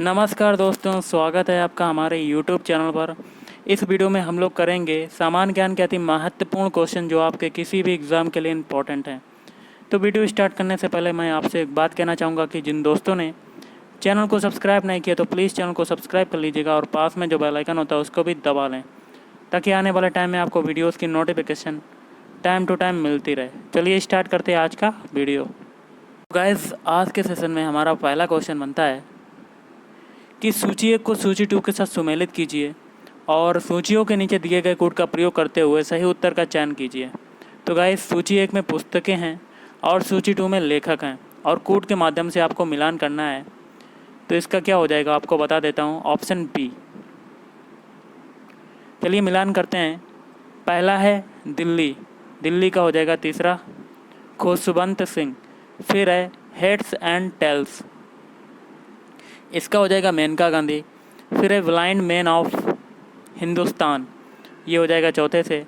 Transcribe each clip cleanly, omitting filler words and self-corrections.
नमस्कार दोस्तों, स्वागत है आपका हमारे YouTube चैनल पर। इस वीडियो में हम लोग करेंगे सामान्य ज्ञान के अति महत्वपूर्ण क्वेश्चन जो आपके किसी भी एग्ज़ाम के लिए इम्पोर्टेंट हैं। तो वीडियो स्टार्ट करने से पहले मैं आपसे एक बात कहना चाहूँगा कि जिन दोस्तों ने चैनल को सब्सक्राइब नहीं किया तो प्लीज़ चैनल को सब्सक्राइब कर लीजिएगा और पास में जो बेल आइकन होता है उसको भी दबा लें, ताकि आने वाले टाइम में आपको वीडियोज़ की नोटिफिकेशन टाइम टू टाइम मिलती रहे। चलिए स्टार्ट करते हैं आज का वीडियो। गाइस, आज के सेशन में हमारा पहला क्वेश्चन बनता है कि सूची 1 को सूची 2 के साथ सुमेलित कीजिए और सूचियों के नीचे दिए गए कोड का प्रयोग करते हुए सही उत्तर का चयन कीजिए। तो गाइस, सूची 1 में पुस्तकें हैं और सूची 2 में लेखक हैं और कोड के माध्यम से आपको मिलान करना है। तो इसका क्या हो जाएगा आपको बता देता हूँ, ऑप्शन बी। चलिए मिलान करते हैं। पहला है दिल्ली, दिल्ली का हो जाएगा तीसरा खुशवंत सिंह। फिर है हेड्स एंड टेल्स, इसका हो जाएगा मेनका गांधी। फिर है ब्लाइंड मैन ऑफ हिंदुस्तान, ये हो जाएगा चौथे से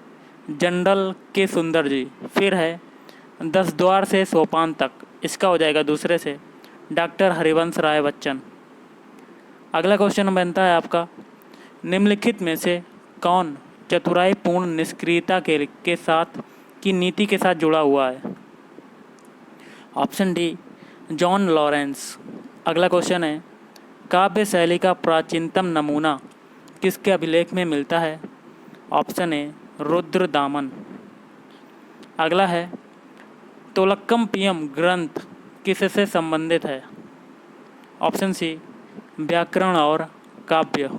जनरल के सुंदर जी। फिर है 10 द्वार से सोपान तक, इसका हो जाएगा दूसरे से डॉक्टर हरिवंश राय बच्चन। अगला क्वेश्चन बनता है आपका, निम्नलिखित में से कौन चतुराईपूर्ण निष्क्रियता के साथ की नीति के साथ जुड़ा हुआ है? Option D, John Lawrence. अगला क्वेश्चन है, काव्य शैली का प्राचीनतम नमूना किसके अभिलेख में मिलता है? Option A, Rudradaman. अगला है, तोलक्कमपियम ग्रंथ किससे संबंधित है? ऑप्शन सी, व्याकरण और काव्य।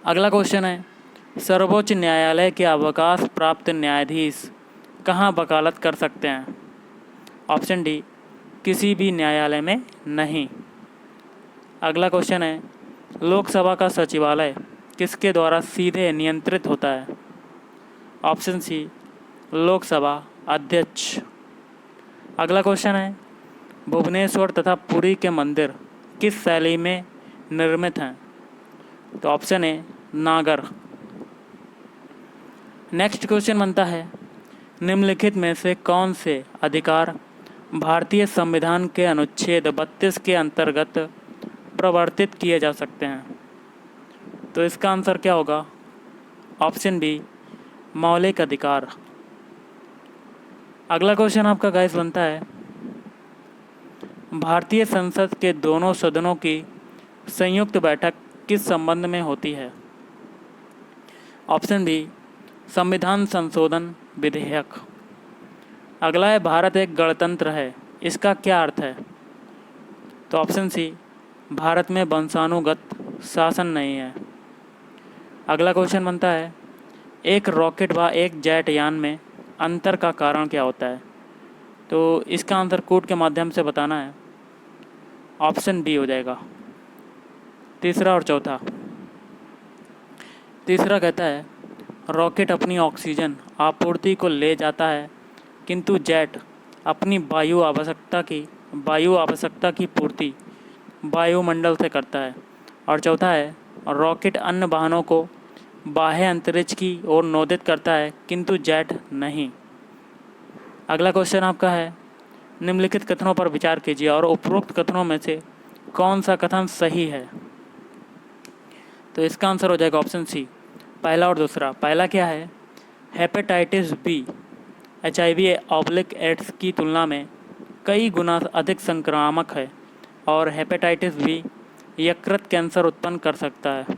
अगला क्वेश्चन है, सर्वोच्च न्यायालय के अवकाश प्राप्त न्यायाधीश कहाँ वकालत कर सकते हैं? ऑप्शन डी, किसी भी न्यायालय में नहीं। अगला क्वेश्चन है, लोकसभा का सचिवालय किसके द्वारा सीधे नियंत्रित होता है? ऑप्शन सी, लोकसभा अध्यक्ष। अगला क्वेश्चन है, भुवनेश्वर तथा पुरी के मंदिर किस शैली में निर्मित हैं? तो ऑप्शन ए, नागर। नेक्स्ट क्वेश्चन बनता है, निम्नलिखित में से कौन से अधिकार भारतीय संविधान के अनुच्छेद 32 के अंतर्गत प्रवर्तित किए जा सकते हैं? तो इसका आंसर क्या होगा? ऑप्शन बी, मौलिक अधिकार। अगला क्वेश्चन आपका गाइस बनता है, भारतीय संसद के दोनों सदनों की संयुक्त बैठक किस संबंध में होती है? ऑप्शन बी, संविधान संशोधन विधेयक। अगला है, भारत एक गणतंत्र है, इसका क्या अर्थ है? तो ऑप्शन सी, भारत में वंशानुगत शासन नहीं है। अगला क्वेश्चन बनता है, एक रॉकेट व एक जेट यान में अंतर का कारण क्या होता है? तो इसका आंसर कोड के माध्यम से बताना है। ऑप्शन बी हो जाएगा तीसरा और चौथा। तीसरा कहता है, रॉकेट अपनी ऑक्सीजन आपूर्ति को ले जाता है किंतु जेट अपनी वायु आवश्यकता की पूर्ति वायुमंडल से करता है। और चौथा है, रॉकेट अन्य वाहनों को बाह्य अंतरिक्ष की ओर नोदित करता है किंतु जेट नहीं। अगला क्वेश्चन आपका है, निम्नलिखित कथनों पर विचार कीजिए और उपरोक्त कथनों में से कौन सा कथन सही है? तो इसका आंसर हो जाएगा ऑप्शन सी, पहला और दूसरा। पहला क्या है, हेपेटाइटिस बी HIV/AIDS की तुलना में कई गुना अधिक संक्रामक है और हेपेटाइटिस बी यकृत कैंसर उत्पन्न कर सकता है।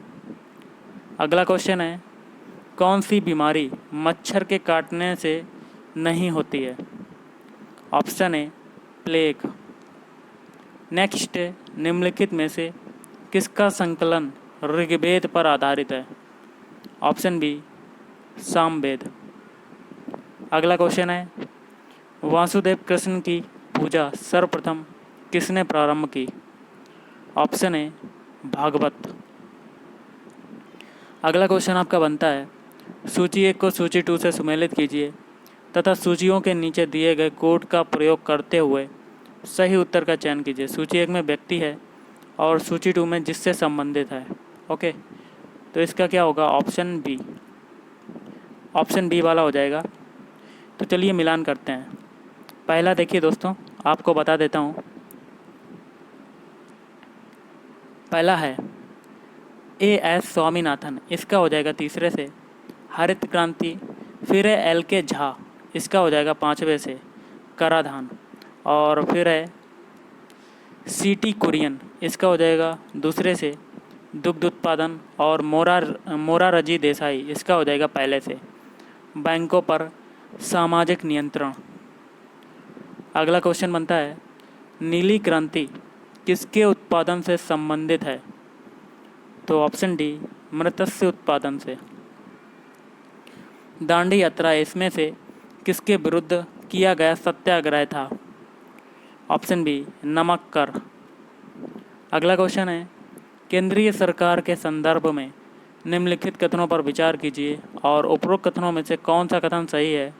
अगला क्वेश्चन है, कौन सी बीमारी मच्छर के काटने से नहीं होती है? Option A, plague. नेक्स्ट, निम्नलिखित में से किसका संकलन ऋग्वेद पर आधारित है? Option B, Samaveda. अगला क्वेश्चन है, वासुदेव कृष्ण की पूजा सर्वप्रथम किसने प्रारंभ की? Option A, Bhagavata. अगला क्वेश्चन आपका बनता है, सूची 1 को सूची 2 से सुमेलित कीजिए तथा सूचियों के नीचे दिए गए कोड का प्रयोग करते हुए सही उत्तर का चयन कीजिए। सूची 1 में व्यक्ति है और सूची 2 में जिससे संबंधित है। ओके, तो इसका क्या होगा? ऑप्शन बी, ऑप्शन बी वाला हो जाएगा। तो चलिए मिलान करते हैं। पहला देखिए दोस्तों, आपको बता देता हूँ, पहला है A.S. स्वामीनाथन, इसका हो जाएगा तीसरे से हरित क्रांति। फिर है L.K. झा, इसका हो जाएगा पाँचवें से कराधान। और फिर है C.T. कुरियन, इसका हो जाएगा दूसरे से दुग्ध उत्पादन। और मोरारजी देसाई, इसका हो जाएगा पहले से बैंकों पर सामाजिक नियंत्रण। अगला क्वेश्चन बनता है नीली क्रांति किसके उत्पादन से संबंधित है? तो ऑप्शन डी मत्स्य उत्पादन से। दांडी यात्रा इसमें से किसके विरुद्ध किया गया सत्याग्रह था? ऑप्शन बी नमक कर। अगला क्वेश्चन है केंद्रीय सरकार के संदर्भ में निम्नलिखित कथनों पर विचार कीजिए और उपरोक्त कथनों में से कौन सा कथन सही है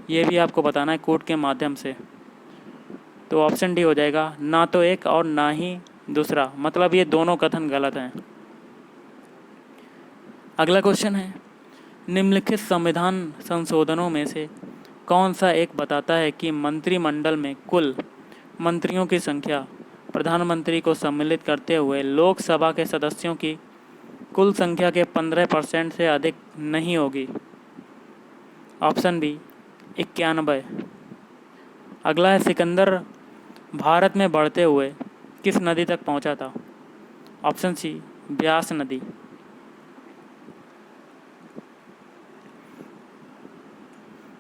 ये भी आपको बताना है कोड के माध्यम से। तो ऑप्शन डी हो जाएगा ना तो एक और ना ही दूसरा, मतलब ये दोनों कथन गलत हैं। अगला क्वेश्चन है निम्नलिखित संविधान संशोधनों में से कौन सा एक बताता है कि मंत्रिमंडल में कुल मंत्रियों की संख्या प्रधानमंत्री को सम्मिलित करते हुए लोकसभा के सदस्यों की कुल संख्या के 15% से अधिक नहीं होगी? Option B 91। अगला है सिकंदर भारत में बढ़ते हुए किस नदी तक पहुंचा था? ऑप्शन सी ब्यास नदी।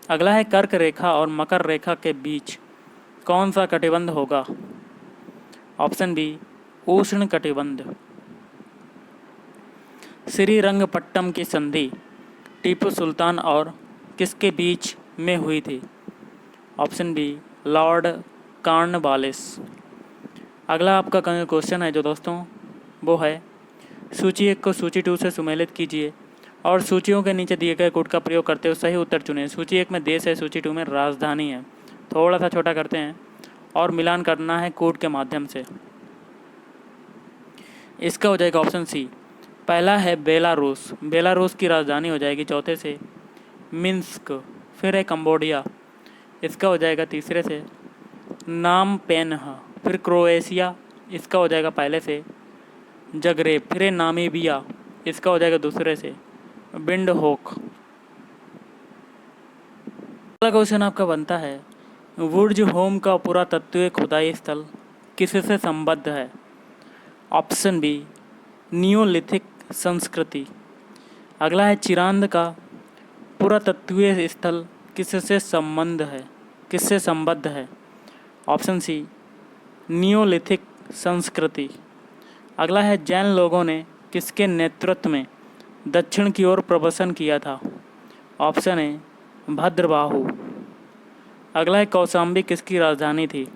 अगला है कर्क रेखा और मकर रेखा के बीच कौन सा कटिबंध होगा? ऑप्शन बी उष्ण कटिबंध। श्रीरंगपट्टम की संधि टीपू सुल्तान और किसके बीच में हुई थी? Option B Lord Cornwallis. अगला आपका क्वेश्चन है जो दोस्तों वो है सूची 1 को सूची 2 से सुमेलित कीजिए और सूचियों के नीचे दिए गए कोड का प्रयोग करते हुए सही उत्तर चुनें। सूची 1 में देश है, सूची 2 में राजधानी है। थोड़ा सा छोटा करते हैं और मिलान करना है कोड के माध्यम से। इसका हो जाएगा ऑप्शन सी। पहला है बेलारूस, बेलारूस की राजधानी हो जाएगी चौथे से मिन्स्क। फिर है कंबोडिया, इसका हो जाएगा तीसरे से नाम पेन्ह। फिर क्रोएशिया, इसका हो जाएगा पहले से जगरेब। फिर है नामीबिया, इसका हो जाएगा दूसरे से विंडहोक। अगला क्वेश्चन आपका बनता है वुर्ज होम का पुरातत्वीय खुदाई स्थल किससे संबद्ध है? ऑप्शन बी नियोलिथिक संस्कृति। अगला है चिरांद का पुरातत्वीय स्थल किससे संबद्ध है? ऑप्शन सी नियोलिथिक संस्कृति। अगला है जैन लोगों ने किसके नेतृत्व में दक्षिण की ओर प्रवसन किया था? Option A Bhadrabahu. अगला है कौशाम्बी किसकी राजधानी थी?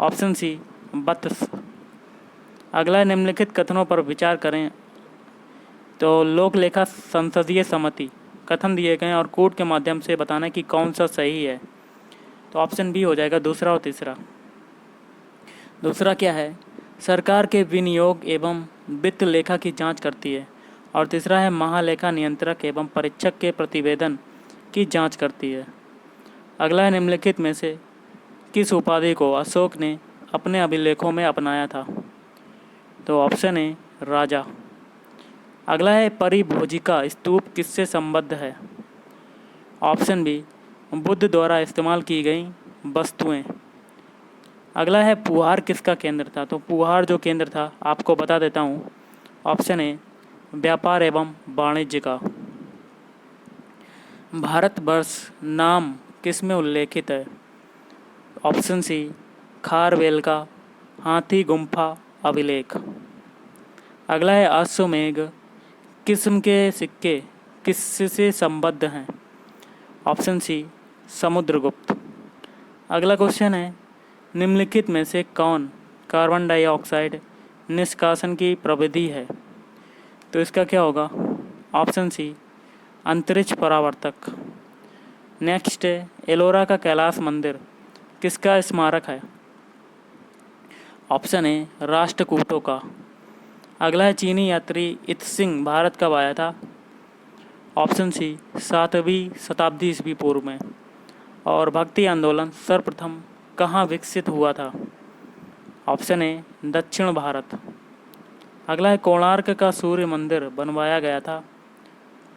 Option C Vatsa. अगला है निम्नलिखित कथनों पर विचार करें। तो लोक लेखा संसदीय समिति कथन दिए गए और कोड के माध्यम से बताना कि कौन सा सही है। तो ऑप्शन बी हो जाएगा दूसरा और तीसरा। दूसरा क्या है सरकार के विनियोग एवं वित्त लेखा की जांच करती है। और तीसरा है महालेखा नियंत्रक एवं परीक्षक के प्रतिवेदन की जांच करती है। अगला है निम्नलिखित में से किस उपाधि को अशोक ने अपने अभिलेखों में अपनाया था? तो ऑप्शन ए राजा। अगला है परिभोजिका स्तूप किससे संबद्ध है? ऑप्शन बी बुद्ध द्वारा इस्तेमाल की गई वस्तुएं। अगला है पुहार किसका केंद्र था? तो पुहार जो केंद्र था आपको बता देता हूँ। ऑप्शन ए व्यापार एवं वाणिज्य का। भारतवर्ष नाम किस में उल्लेखित है? ऑप्शन सी खारवेल का हाथी गुम्फा अभिलेख। अगला है अश्वमेघ किस्म के सिक्के किससे संबद्ध हैं? Option C Samudragupta. अगला क्वेश्चन है निम्नलिखित में से कौन कार्बन डाइऑक्साइड निष्कासन की प्रविधि है? तो इसका क्या होगा? ऑप्शन सी अंतरिक्ष परावर्तक। नेक्स्ट है एलोरा का कैलाश मंदिर किसका स्मारक है? ऑप्शन ए राष्ट्रकूटों का। अगला है चीनी यात्री इत्सिंग भारत कब आया था? ऑप्शन सी 7वीं शताब्दी ईस्वी पूर्व में। और भक्ति आंदोलन सर्वप्रथम कहाँ विकसित हुआ था? ऑप्शन ए दक्षिण भारत। अगला है कोणार्क का सूर्य मंदिर बनवाया गया था।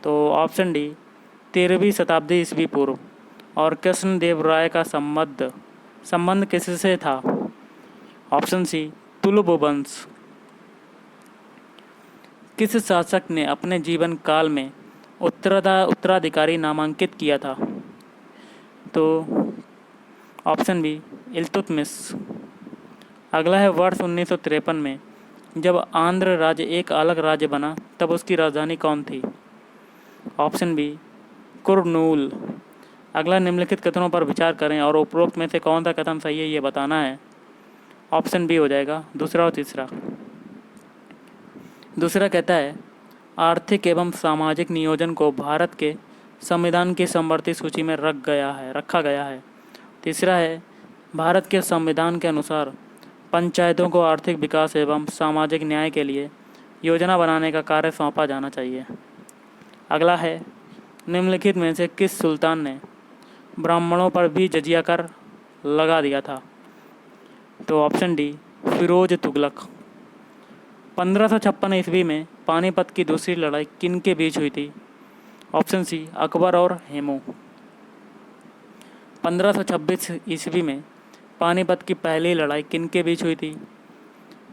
तो ऑप्शन डी 13वीं शताब्दी ईस्वी पूर्व। और कृष्णदेव राय का संबंध किससे था? ऑप्शन सी तुलुब वंश। किस शासक ने अपने जीवन काल में उत्तराधिकारी नामांकित किया था? तो ऑप्शन बी इल्तुतमिश। अगला है वर्ष 1953 में जब आंध्र राज्य एक अलग राज्य बना तब उसकी राजधानी कौन थी? Option B Kurnool. अगला निम्नलिखित कथनों पर विचार करें और उपरोक्त में से कौन सा कथन सही है ये बताना है। ऑप्शन बी हो जाएगा दूसरा और तीसरा। दूसरा कहता है आर्थिक एवं सामाजिक नियोजन को भारत के संविधान की समवर्ती सूची में रखा गया है। तीसरा है भारत के संविधान के अनुसार पंचायतों को आर्थिक विकास एवं सामाजिक न्याय के लिए योजना बनाने का कार्य सौंपा जाना चाहिए। अगला है निम्नलिखित में से किस सुल्तान ने ब्राह्मणों पर भी जजिया कर लगा दिया था? तो ऑप्शन डी फिरोज तुगलक। 1556 ईस्वी में पानीपत की दूसरी लड़ाई किन के बीच हुई थी? ऑप्शन सी अकबर और हेमू। 1526 ईस्वी में पानीपत की पहली लड़ाई किन के बीच हुई थी?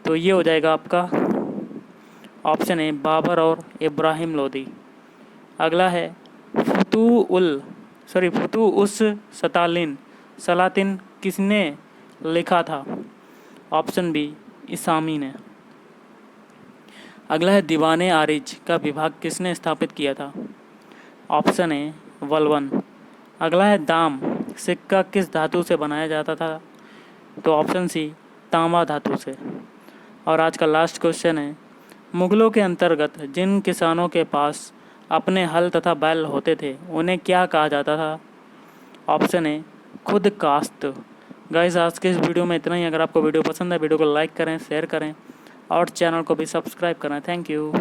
तो ये हो जाएगा आपका ऑप्शन ए बाबर और इब्राहिम लोदी। अगला है फुतू उस सलातिन किसने लिखा था? ऑप्शन बी इसामी ने। अगला है दीवाने आरिज का विभाग किसने स्थापित किया था? Option A Balban. अगला है दाम सिक्का किस धातु से बनाया जाता था? तो ऑप्शन सी तांबा धातु से। और आज का लास्ट क्वेश्चन है मुगलों के अंतर्गत जिन किसानों के पास अपने हल तथा बैल होते थे उन्हें क्या कहा जाता था? ऑप्शन ए खुद कास्त। गाइस आज के इस वीडियो में इतना ही। अगर आपको वीडियो पसंद है वीडियो को लाइक करें, शेयर करें और चैनल को भी सब्सक्राइब करें। Thank you.